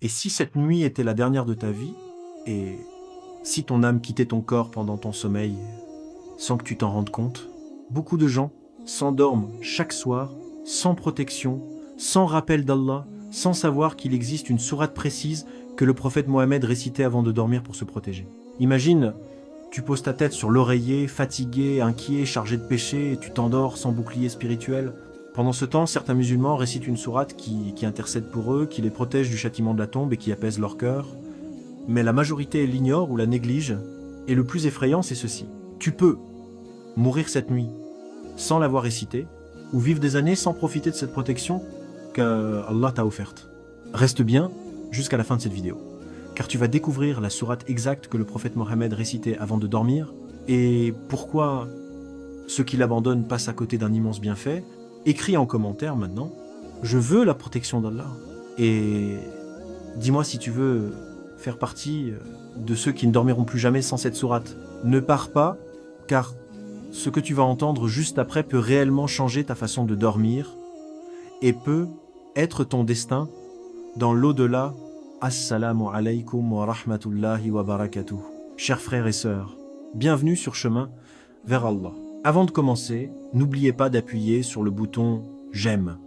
Et si cette nuit était la dernière de ta vie, et si ton âme quittait ton corps pendant ton sommeil, sans que tu t'en rendes compte, beaucoup de gens s'endorment chaque soir, sans protection, sans rappel d'Allah, sans savoir qu'il existe une sourate précise que le prophète Mohammed récitait avant de dormir pour se protéger. Imagine, tu poses ta tête sur l'oreiller, fatigué, inquiet, chargé de péché, et tu t'endors sans bouclier spirituel. Pendant ce temps, certains musulmans récitent une sourate qui intercède pour eux, qui les protège du châtiment de la tombe et qui apaise leur cœur. Mais la majorité l'ignore ou la néglige, et le plus effrayant, c'est ceci. Tu peux mourir cette nuit sans l'avoir récité, ou vivre des années sans profiter de cette protection qu'Allah t'a offerte. Reste bien jusqu'à la fin de cette vidéo, car tu vas découvrir la sourate exacte que le prophète Mohammed récitait avant de dormir, et pourquoi ceux qui l'abandonnent passent à côté d'un immense bienfait. Écris en commentaire maintenant, je veux la protection d'Allah. Et dis-moi si tu veux faire partie de ceux qui ne dormiront plus jamais sans cette sourate. Ne pars pas, car ce que tu vas entendre juste après peut réellement changer ta façon de dormir et peut être ton destin dans l'au-delà. Assalamu alaykum wa rahmatullahi wa barakatuh. Chers frères et sœurs, bienvenue sur chemin vers Allah. Avant de commencer, n'oubliez pas d'appuyer sur le bouton « J'aime ».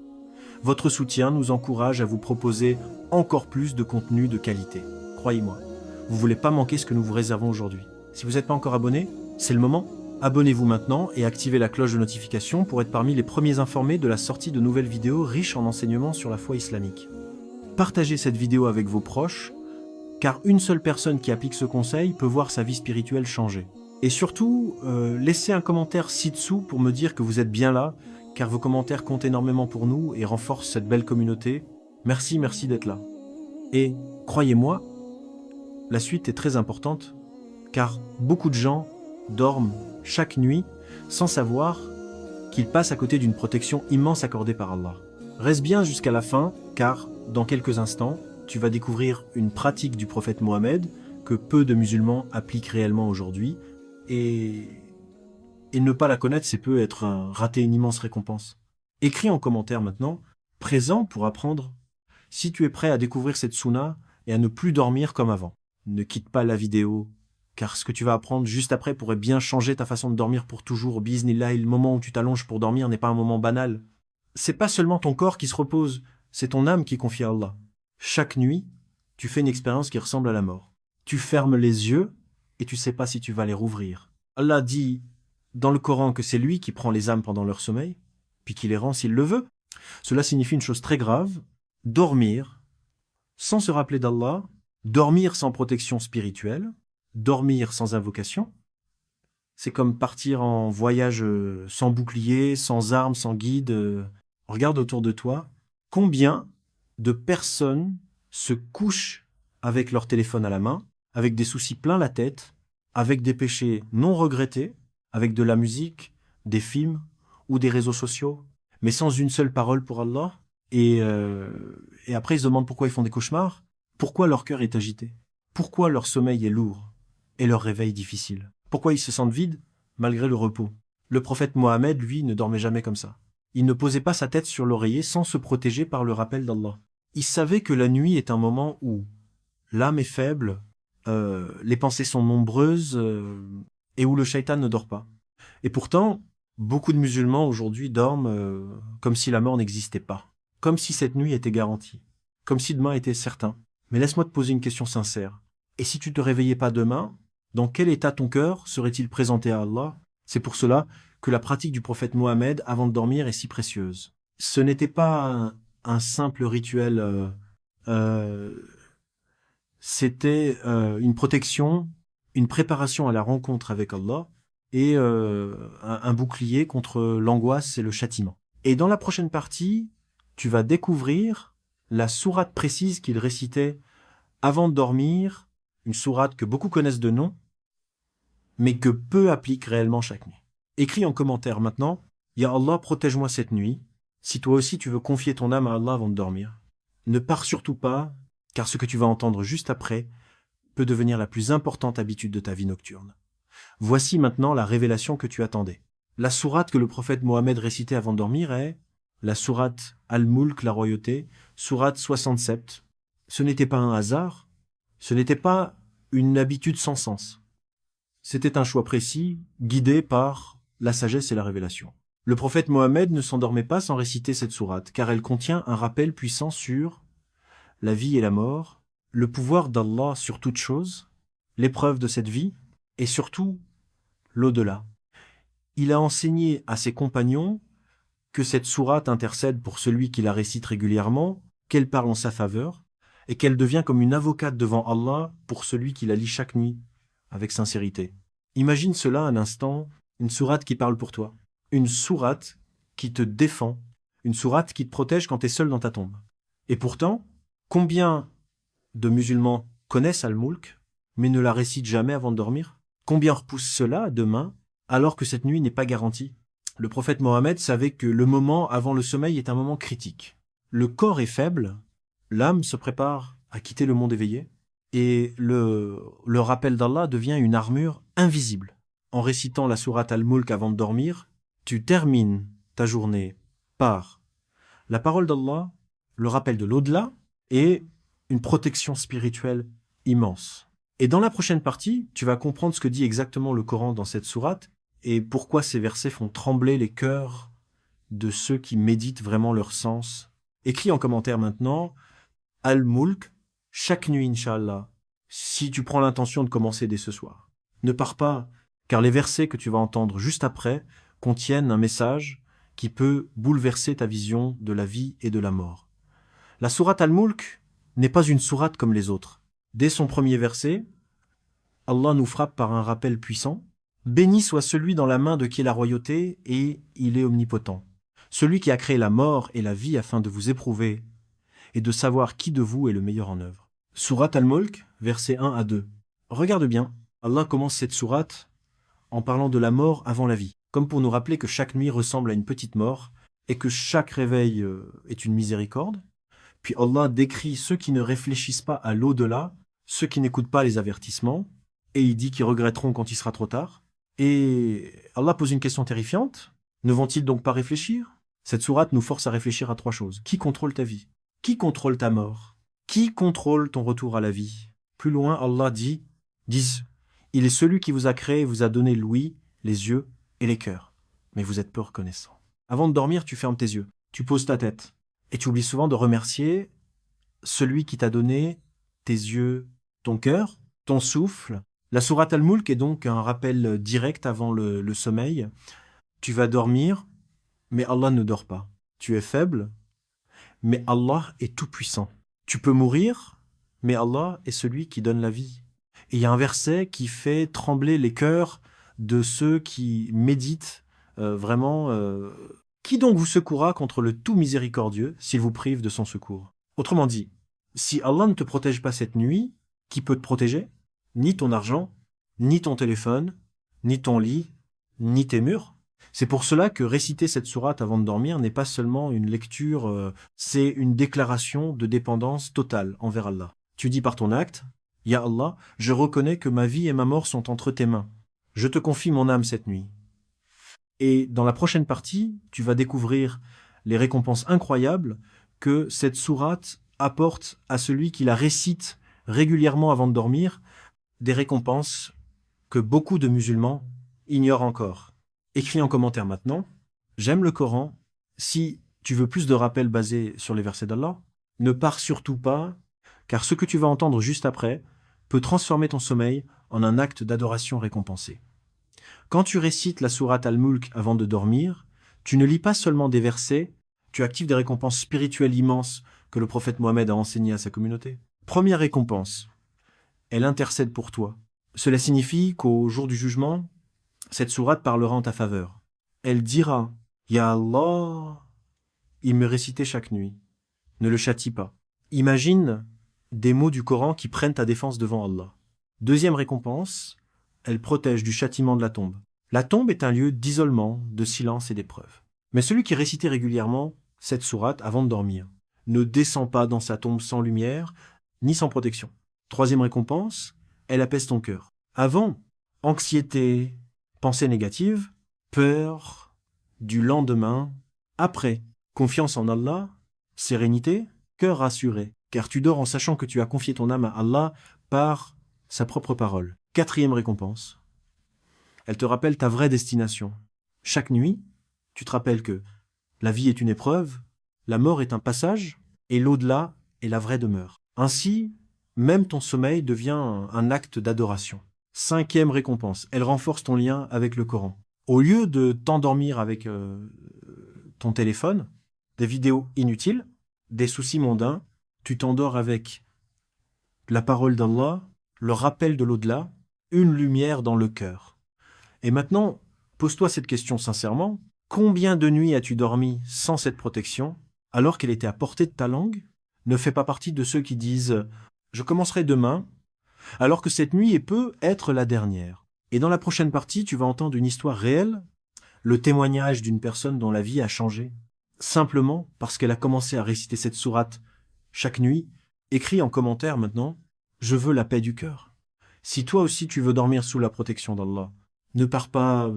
Votre soutien nous encourage à vous proposer encore plus de contenu de qualité. Croyez-moi, vous ne voulez pas manquer ce que nous vous réservons aujourd'hui. Si vous n'êtes pas encore abonné, c'est le moment. Abonnez-vous maintenant et activez la cloche de notification pour être parmi les premiers informés de la sortie de nouvelles vidéos riches en enseignements sur la foi islamique. Partagez cette vidéo avec vos proches, car une seule personne qui applique ce conseil peut voir sa vie spirituelle changer. Et surtout, laissez un commentaire ci-dessous pour me dire que vous êtes bien là, car vos commentaires comptent énormément pour nous et renforcent cette belle communauté. Merci d'être là. Et croyez-moi, la suite est très importante, car beaucoup de gens dorment chaque nuit sans savoir qu'ils passent à côté d'une protection immense accordée par Allah. Reste bien jusqu'à la fin, car dans quelques instants, tu vas découvrir une pratique du prophète Mohammed que peu de musulmans appliquent réellement aujourd'hui, et ne pas la connaître, c'est peut être rater une immense récompense. Écris en commentaire maintenant, présent pour apprendre, si tu es prêt à découvrir cette sunna et à ne plus dormir comme avant. Ne quitte pas la vidéo, car ce que tu vas apprendre juste après pourrait bien changer ta façon de dormir pour toujours. Bismillah, le moment où tu t'allonges pour dormir n'est pas un moment banal. C'est pas seulement ton corps qui se repose, c'est ton âme qui est confiée à Allah. Chaque nuit, tu fais une expérience qui ressemble à la mort. Tu fermes les yeux et tu sais pas si tu vas les rouvrir. Allah dit dans le Coran que c'est lui qui prend les âmes pendant leur sommeil, puis qui les rend s'il le veut. Cela signifie une chose très grave, dormir sans se rappeler d'Allah, dormir sans protection spirituelle, dormir sans invocation. C'est comme partir en voyage sans bouclier, sans armes, sans guide. Regarde autour de toi, combien de personnes se couchent avec leur téléphone à la main, avec des soucis plein la tête, avec des péchés non regrettés, avec de la musique, des films ou des réseaux sociaux, mais sans une seule parole pour Allah. Et après, ils se demandent pourquoi ils font des cauchemars, pourquoi leur cœur est agité, pourquoi leur sommeil est lourd et leur réveil difficile, pourquoi ils se sentent vides malgré le repos. Le prophète Mohammed, lui, ne dormait jamais comme ça. Il ne posait pas sa tête sur l'oreiller sans se protéger par le rappel d'Allah. Il savait que la nuit est un moment où l'âme est faible, les pensées sont nombreuses et où le shaitan ne dort pas. Et pourtant, beaucoup de musulmans aujourd'hui dorment comme si la mort n'existait pas, comme si cette nuit était garantie, comme si demain était certain. Mais laisse-moi te poser une question sincère. Et si tu ne te réveillais pas demain, dans quel état ton cœur serait-il présenté à Allah? C'est pour cela que la pratique du prophète Mohammed avant de dormir est si précieuse. Ce n'était pas un simple rituel, c'était une protection, une préparation à la rencontre avec Allah et un bouclier contre l'angoisse et le châtiment. Et dans la prochaine partie, tu vas découvrir la sourate précise qu'il récitait avant de dormir, une sourate que beaucoup connaissent de nom, mais que peu appliquent réellement chaque nuit. Écris en commentaire maintenant, « Ya Allah, protège-moi cette nuit », si toi aussi tu veux confier ton âme à Allah avant de dormir. Ne pars surtout pas, car ce que tu vas entendre juste après peut devenir la plus importante habitude de ta vie nocturne. Voici maintenant la révélation que tu attendais. La sourate que le prophète Mohammed récitait avant de dormir est la sourate Al-Mulk, la royauté, sourate 67, ce n'était pas un hasard, ce n'était pas une habitude sans sens. C'était un choix précis, guidé par la sagesse et la révélation. Le prophète Mohammed ne s'endormait pas sans réciter cette sourate, car elle contient un rappel puissant sur la vie et la mort, le pouvoir d'Allah sur toute chose, l'épreuve de cette vie, et surtout l'au-delà. Il a enseigné à ses compagnons que cette sourate intercède pour celui qui la récite régulièrement, qu'elle parle en sa faveur, et qu'elle devient comme une avocate devant Allah pour celui qui la lit chaque nuit, avec sincérité. Imagine cela un instant, une sourate qui parle pour toi, une sourate qui te défend, une sourate qui te protège quand tu es seul dans ta tombe. Et pourtant, combien de musulmans connaissent Al-Mulk, mais ne la récitent jamais avant de dormir? Combien repoussent cela à demain, alors que cette nuit n'est pas garantie? Le prophète Mohammed savait que le moment avant le sommeil est un moment critique. Le corps est faible, l'âme se prépare à quitter le monde éveillé, et le rappel d'Allah devient une armure invisible. En récitant la sourate Al-Mulk avant de dormir, tu termines ta journée par la parole d'Allah, le rappel de l'au-delà et une protection spirituelle immense. Et dans la prochaine partie, tu vas comprendre ce que dit exactement le Coran dans cette sourate et pourquoi ces versets font trembler les cœurs de ceux qui méditent vraiment leur sens. Écris en commentaire maintenant Al-Mulk, chaque nuit, Inch'Allah, si tu prends l'intention de commencer dès ce soir. Ne pars pas, car les versets que tu vas entendre juste après contiennent un message qui peut bouleverser ta vision de la vie et de la mort. La sourate Al-Mulk n'est pas une sourate comme les autres. Dès son premier verset, Allah nous frappe par un rappel puissant. Béni soit celui dans la main de qui est la royauté et il est omnipotent. Celui qui a créé la mort et la vie afin de vous éprouver et de savoir qui de vous est le meilleur en œuvre. Sourate Al-Mulk, versets 1 à 2. Regarde bien, Allah commence cette sourate en parlant de la mort avant la vie, comme pour nous rappeler que chaque nuit ressemble à une petite mort et que chaque réveil est une miséricorde. Puis Allah décrit ceux qui ne réfléchissent pas à l'au-delà, ceux qui n'écoutent pas les avertissements, et il dit qu'ils regretteront quand il sera trop tard. Et Allah pose une question terrifiante. Ne vont-ils donc pas réfléchir? Cette sourate nous force à réfléchir à 3 choses. Qui contrôle ta vie? Qui contrôle ta mort? Qui contrôle ton retour à la vie? Plus loin, Allah dit, il est celui qui vous a créé et vous a donné l'ouïe, les yeux et les cœurs. Mais vous êtes peu reconnaissant. Avant de dormir, tu fermes tes yeux, tu poses ta tête. Et tu oublies souvent de remercier celui qui t'a donné tes yeux, ton cœur, ton souffle. La sourate Al-Mulk est donc un rappel direct avant le sommeil. Tu vas dormir, mais Allah ne dort pas. Tu es faible, mais Allah est tout-puissant. Tu peux mourir, mais Allah est celui qui donne la vie. Et il y a un verset qui fait trembler les cœurs de ceux qui méditent vraiment. Qui donc vous secourra contre le tout miséricordieux s'il vous prive de son secours? Autrement dit, si Allah ne te protège pas cette nuit, qui peut te protéger? Ni ton argent, ni ton téléphone, ni ton lit, ni tes murs. C'est pour cela que réciter cette sourate avant de dormir n'est pas seulement une lecture, c'est une déclaration de dépendance totale envers Allah. Tu dis par ton acte, « Ya Allah, je reconnais que ma vie et ma mort sont entre tes mains. Je te confie mon âme cette nuit. » Et dans la prochaine partie, tu vas découvrir les récompenses incroyables que cette sourate apporte à celui qui la récite régulièrement avant de dormir, des récompenses que beaucoup de musulmans ignorent encore. Écris en commentaire maintenant, j'aime le Coran. Si tu veux plus de rappels basés sur les versets d'Allah, ne pars surtout pas, car ce que tu vas entendre juste après peut transformer ton sommeil en un acte d'adoration récompensé. Quand tu récites la sourate Al-Mulk avant de dormir, tu ne lis pas seulement des versets, tu actives des récompenses spirituelles immenses que le prophète Mohammed a enseignées à sa communauté. Première récompense, elle intercède pour toi. Cela signifie qu'au jour du jugement, cette sourate parlera en ta faveur. Elle dira « Ya Allah, il me récitait chaque nuit. Ne le châtie pas. » Imagine des mots du Coran qui prennent ta défense devant Allah. Deuxième récompense, elle protège du châtiment de la tombe. La tombe est un lieu d'isolement, de silence et d'épreuve. Mais celui qui récitait régulièrement cette sourate avant de dormir ne descend pas dans sa tombe sans lumière, ni sans protection. Troisième récompense, elle apaise ton cœur. Avant, anxiété, pensée négative, peur du lendemain. Après, confiance en Allah, sérénité, cœur rassuré. car tu dors en sachant que tu as confié ton âme à Allah par sa propre parole. Quatrième récompense, elle te rappelle ta vraie destination. Chaque nuit, tu te rappelles que la vie est une épreuve, la mort est un passage, et l'au-delà est la vraie demeure. Ainsi, même ton sommeil devient un acte d'adoration. Cinquième récompense, elle renforce ton lien avec le Coran. Au lieu de t'endormir avec ton téléphone, des vidéos inutiles, des soucis mondains, tu t'endors avec la parole d'Allah, le rappel de l'au-delà, une lumière dans le cœur. Et maintenant, pose-toi cette question sincèrement. Combien de nuits as-tu dormi sans cette protection, alors qu'elle était à portée de ta langue? Ne fais pas partie de ceux qui disent « Je commencerai demain », alors que cette nuit peut être la dernière. Et dans la prochaine partie, tu vas entendre une histoire réelle, le témoignage d'une personne dont la vie a changé, simplement parce qu'elle a commencé à réciter cette sourate chaque nuit. Écris en commentaire maintenant « Je veux la paix du cœur ». Si toi aussi tu veux dormir sous la protection d'Allah, ne pars pas,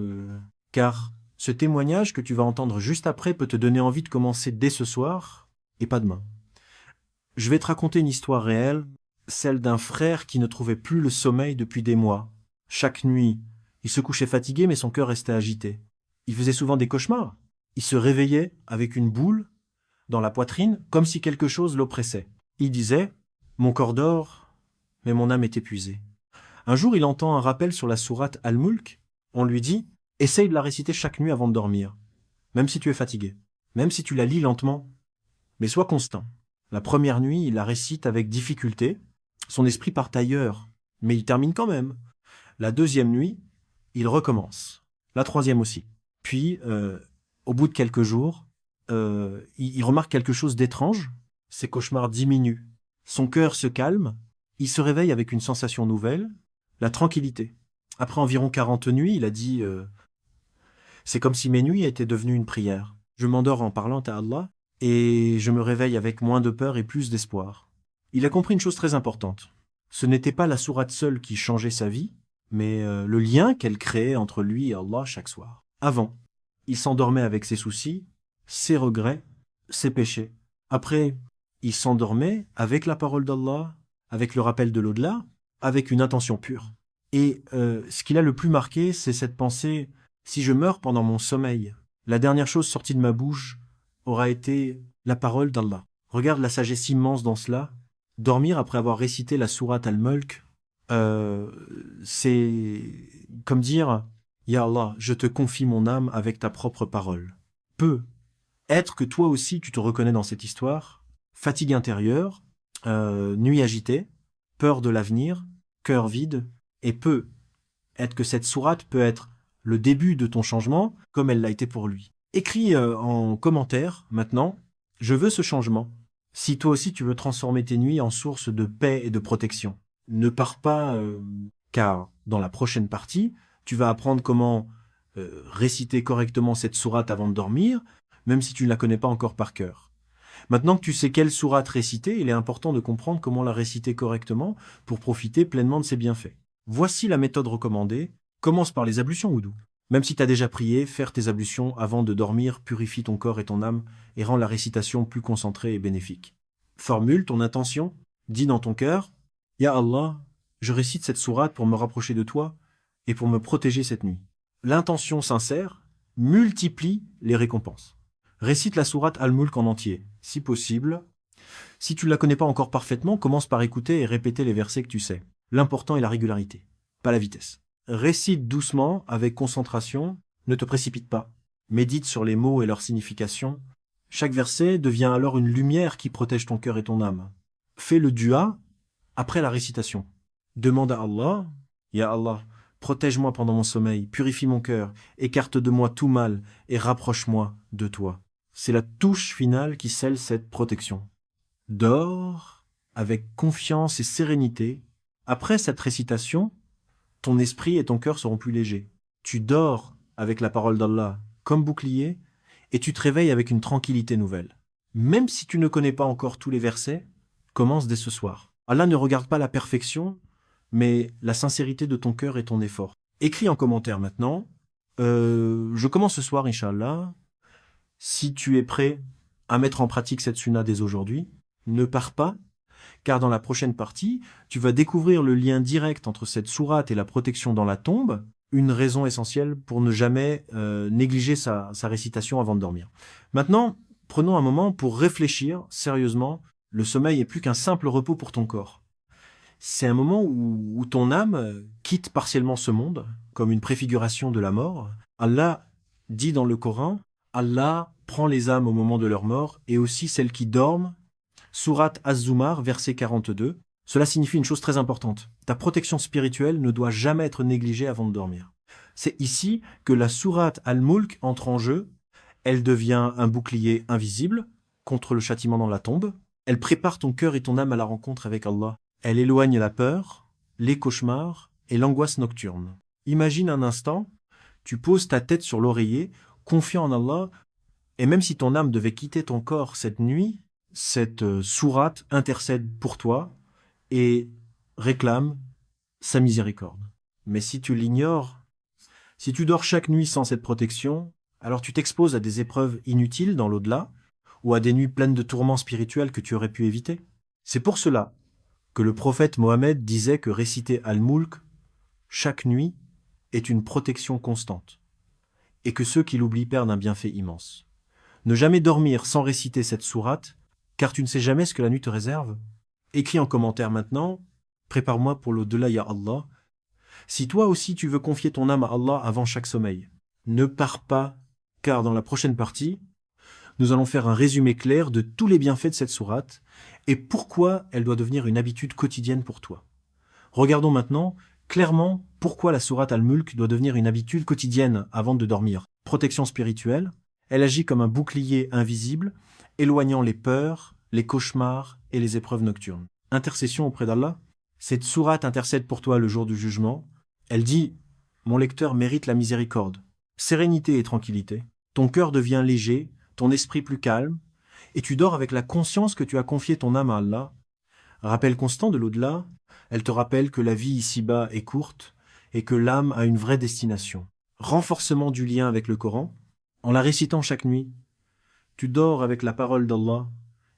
car ce témoignage que tu vas entendre juste après peut te donner envie de commencer dès ce soir et pas demain. Je vais te raconter une histoire réelle, celle d'un frère qui ne trouvait plus le sommeil depuis des mois. Chaque nuit, il se couchait fatigué mais son cœur restait agité. Il faisait souvent des cauchemars. Il se réveillait avec une boule dans la poitrine comme si quelque chose l'oppressait. Il disait « Mon corps dort, mais mon âme est épuisée ». Un jour, il entend un rappel sur la sourate Al-Mulk. On lui dit « Essaye de la réciter chaque nuit avant de dormir, même si tu es fatigué, même si tu la lis lentement, mais sois constant. » La première nuit, il la récite avec difficulté. Son esprit part ailleurs, mais il termine quand même. La deuxième nuit, il recommence. La troisième aussi. Puis, au bout de quelques jours, il remarque quelque chose d'étrange. Ses cauchemars diminuent. Son cœur se calme. Il se réveille avec une sensation nouvelle, la tranquillité. Après environ 40 nuits, il a dit c'est comme si mes nuits étaient devenues une prière. Je m'endors en parlant à Allah et je me réveille avec moins de peur et plus d'espoir. Il a compris une chose très importante. Ce n'était pas la sourate seule qui changeait sa vie, mais le lien qu'elle créait entre lui et Allah chaque soir. Avant, il s'endormait avec ses soucis, ses regrets, ses péchés. Après, il s'endormait avec la parole d'Allah, avec le rappel de l'au-delà, avec une intention pure. Et ce qu'il a le plus marqué, c'est cette pensée « Si je meurs pendant mon sommeil, la dernière chose sortie de ma bouche aura été la parole d'Allah. » Regarde la sagesse immense dans cela. Dormir après avoir récité la sourate Al-Mulk, c'est comme dire « Ya Allah, je te confie mon âme avec ta propre parole. » Peut être que toi aussi tu te reconnais dans cette histoire. Fatigue intérieure, nuit agitée, peur de l'avenir, cœur vide, et peut être que cette sourate peut être le début de ton changement, comme elle l'a été pour lui. Écris en commentaire, maintenant, « Je veux ce changement ». Si toi aussi tu veux transformer tes nuits en source de paix et de protection. Ne pars pas, car dans la prochaine partie, tu vas apprendre comment réciter correctement cette sourate avant de dormir, même si tu ne la connais pas encore par cœur. Maintenant que tu sais quelle sourate réciter, il est important de comprendre comment la réciter correctement pour profiter pleinement de ses bienfaits. Voici la méthode recommandée. Commence par les ablutions Wudu. Même si tu as déjà prié, faire tes ablutions avant de dormir purifie ton corps et ton âme et rend la récitation plus concentrée et bénéfique. Formule ton intention, dis dans ton cœur « Ya Allah, je récite cette sourate pour me rapprocher de toi et pour me protéger cette nuit. » L'intention sincère multiplie les récompenses. Récite la sourate Al-Mulk en entier, si possible. Si tu ne la connais pas encore parfaitement, commence par écouter et répéter les versets que tu sais. L'important est la régularité, pas la vitesse. Récite doucement, avec concentration, ne te précipite pas. Médite sur les mots et leur signification. Chaque verset devient alors une lumière qui protège ton cœur et ton âme. Fais le dua après la récitation. Demande à Allah, « Ya Allah, protège-moi pendant mon sommeil, purifie mon cœur, écarte de moi tout mal et rapproche-moi de toi. » C'est la touche finale qui scelle cette protection. Dors avec confiance et sérénité. Après cette récitation, ton esprit et ton cœur seront plus légers. Tu dors avec la parole d'Allah comme bouclier et tu te réveilles avec une tranquillité nouvelle. Même si tu ne connais pas encore tous les versets, commence dès ce soir. Allah ne regarde pas la perfection, mais la sincérité de ton cœur et ton effort. Écris en commentaire maintenant. Je commence ce soir, Inch'Allah. Si tu es prêt à mettre en pratique cette sunna dès aujourd'hui, ne pars pas, car dans la prochaine partie, tu vas découvrir le lien direct entre cette sourate et la protection dans la tombe, une raison essentielle pour ne jamais négliger sa récitation avant de dormir. Maintenant, prenons un moment pour réfléchir sérieusement. Le sommeil est plus qu'un simple repos pour ton corps. C'est un moment où ton âme quitte partiellement ce monde, comme une préfiguration de la mort. Allah dit dans le Coran, Allah prend les âmes au moment de leur mort et aussi celles qui dorment. Sourate Az-Zumar, verset 42. Cela signifie une chose très importante. Ta protection spirituelle ne doit jamais être négligée avant de dormir. C'est ici que la sourate Al-Mulk entre en jeu. Elle devient un bouclier invisible contre le châtiment dans la tombe. Elle prépare ton cœur et ton âme à la rencontre avec Allah. Elle éloigne la peur, les cauchemars et l'angoisse nocturne. Imagine un instant, tu poses ta tête sur l'oreiller, confiant en Allah, et même si ton âme devait quitter ton corps cette nuit, cette sourate intercède pour toi et réclame sa miséricorde. Mais si tu l'ignores, si tu dors chaque nuit sans cette protection, alors tu t'exposes à des épreuves inutiles dans l'au-delà ou à des nuits pleines de tourments spirituels que tu aurais pu éviter. C'est pour cela que le prophète Mohammed disait que réciter Al-Mulk chaque nuit est une protection constante et que ceux qui l'oublient perdent un bienfait immense. Ne jamais dormir sans réciter cette sourate, car tu ne sais jamais ce que la nuit te réserve. Écris en commentaire maintenant, prépare-moi pour l'au-delà ya Allah. Si toi aussi tu veux confier ton âme à Allah avant chaque sommeil, ne pars pas, car dans la prochaine partie, nous allons faire un résumé clair de tous les bienfaits de cette sourate et pourquoi elle doit devenir une habitude quotidienne pour toi. Regardons maintenant clairement pourquoi la sourate Al-Mulk doit devenir une habitude quotidienne avant de dormir. Protection spirituelle, elle agit comme un bouclier invisible, éloignant les peurs, les cauchemars et les épreuves nocturnes. Intercession auprès d'Allah, cette sourate intercède pour toi le jour du jugement. Elle dit « Mon lecteur mérite la miséricorde, sérénité et tranquillité. Ton cœur devient léger, ton esprit plus calme, et tu dors avec la conscience que tu as confié ton âme à Allah. Rappel constant de l'au-delà, elle te rappelle que la vie ici-bas est courte et que l'âme a une vraie destination. Renforcement du lien avec le Coran, en la récitant chaque nuit, tu dors avec la parole d'Allah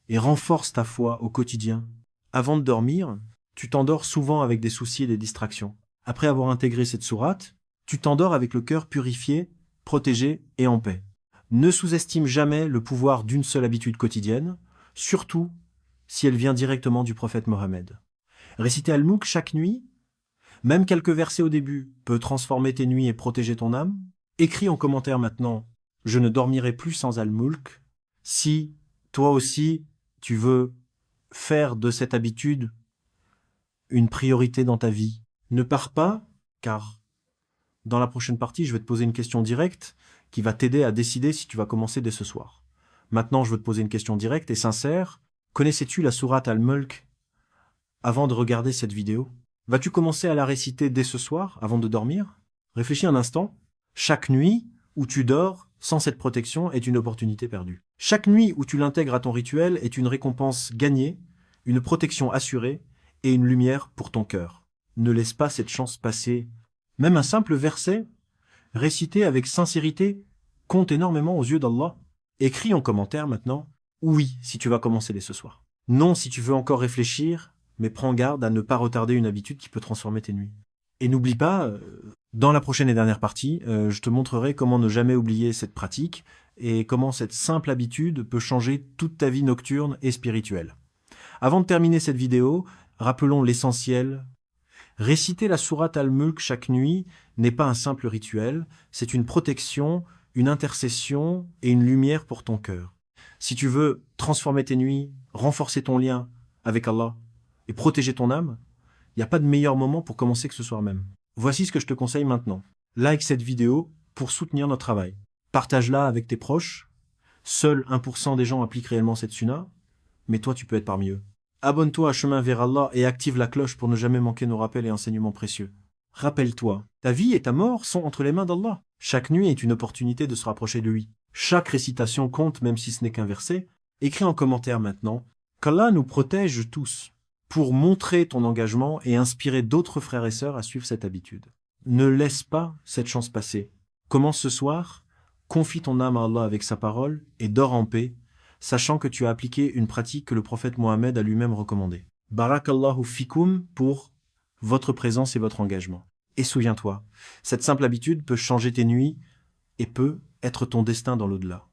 et renforce ta foi au quotidien. Avant de dormir, tu t'endors souvent avec des soucis et des distractions. Après avoir intégré cette sourate, tu t'endors avec le cœur purifié, protégé et en paix. Ne sous-estime jamais le pouvoir d'une seule habitude quotidienne, surtout si elle vient directement du prophète Mohammed. Réciter Al-Mulk chaque nuit, même quelques versets au début, peut transformer tes nuits et protéger ton âme. Écris en commentaire maintenant « Je ne dormirai plus sans Al-Mulk » si, toi aussi, tu veux faire de cette habitude une priorité dans ta vie. Ne pars pas, car dans la prochaine partie, je vais te poser une question directe qui va t'aider à décider si tu vas commencer dès ce soir. Maintenant, je veux te poser une question directe et sincère. Connaissais-tu la sourate Al-Mulk avant de regarder cette vidéo? Vas-tu commencer à la réciter dès ce soir, avant de dormir? Réfléchis un instant. Chaque nuit où tu dors sans cette protection est une opportunité perdue. Chaque nuit où tu l'intègres à ton rituel est une récompense gagnée, une protection assurée et une lumière pour ton cœur. Ne laisse pas cette chance passer. Même un simple verset, récité avec sincérité, compte énormément aux yeux d'Allah. Écris en commentaire maintenant « Oui » si tu vas commencer dès ce soir. « Non » si tu veux encore réfléchir, mais prends garde à ne pas retarder une habitude qui peut transformer tes nuits. Et n'oublie pas, dans la prochaine et dernière partie, je te montrerai comment ne jamais oublier cette pratique et comment cette simple habitude peut changer toute ta vie nocturne et spirituelle. Avant de terminer cette vidéo, rappelons l'essentiel. Réciter la sourate Al-Mulk chaque nuit n'est pas un simple rituel, c'est une protection, une intercession et une lumière pour ton cœur. Si tu veux transformer tes nuits, renforcer ton lien avec Allah et protéger ton âme, il n'y a pas de meilleur moment pour commencer que ce soir même. Voici ce que je te conseille maintenant. Like cette vidéo pour soutenir notre travail. Partage-la avec tes proches. Seul 1% des gens appliquent réellement cette sunna, mais toi tu peux être parmi eux. Abonne-toi à Chemin vers Allah et active la cloche pour ne jamais manquer nos rappels et enseignements précieux. Rappelle-toi, ta vie et ta mort sont entre les mains d'Allah. Chaque nuit est une opportunité de se rapprocher de lui. Chaque récitation compte même si ce n'est qu'un verset. Écris en commentaire maintenant qu'Allah nous protège tous pour montrer ton engagement et inspirer d'autres frères et sœurs à suivre cette habitude. Ne laisse pas cette chance passer. Commence ce soir, confie ton âme à Allah avec sa parole et dors en paix, sachant que tu as appliqué une pratique que le prophète Mohammed a lui-même recommandée. Barakallahu fikum pour votre présence et votre engagement. Et souviens-toi, cette simple habitude peut changer tes nuits et peut être ton destin dans l'au-delà.